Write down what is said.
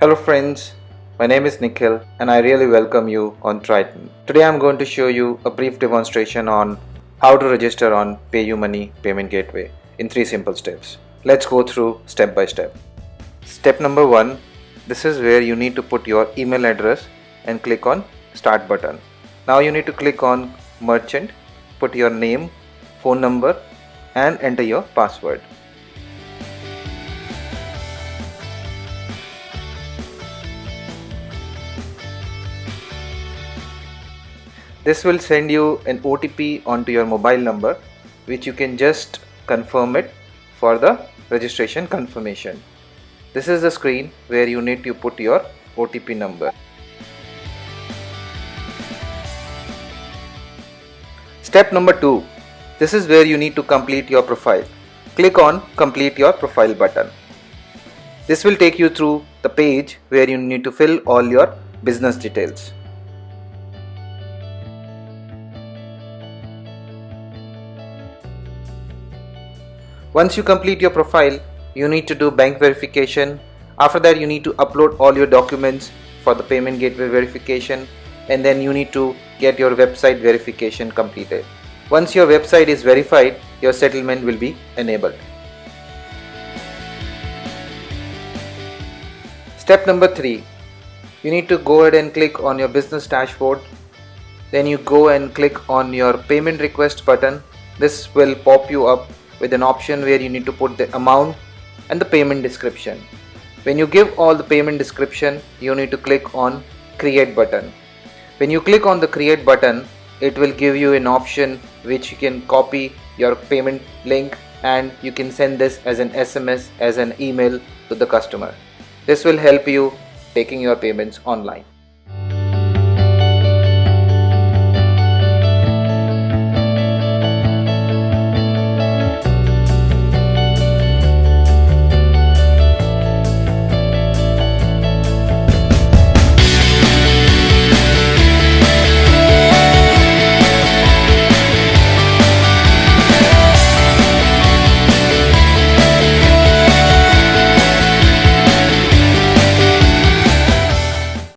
Hello friends, my name is Nikhil and I really welcome you on Triton. Today I'm going to show you a brief demonstration on how to register on Payumoney payment gateway in 3 simple steps. Let's go through step by step. Step number 1, this is where you need to put your email address and click on start button. Now you need to click on merchant, put your name, phone number and enter your password. This will send you an OTP onto your mobile number, which you can just confirm it for the registration confirmation. This is the screen where you need to put your OTP number. Step number 2. This is where you need to complete your profile. Click on complete your profile button. This will take you through the page where you need to fill all your business details. Once you complete your profile, you need to do bank verification. After that, you need to upload all your documents for the payment gateway verification, and then you need to get your website verification completed. Once your website is verified, your settlement will be enabled. Step number 3. You need to go ahead and click on your business dashboard. Then you go and click on your payment request button. This will pop you up with an option where you need to put the amount and the payment description. When you give all the payment description, you need to click on create button. When you click on the create button, it will give you an option which you can copy your payment link and you can send this as an SMS, as an email to the customer. This will help you taking your payments online.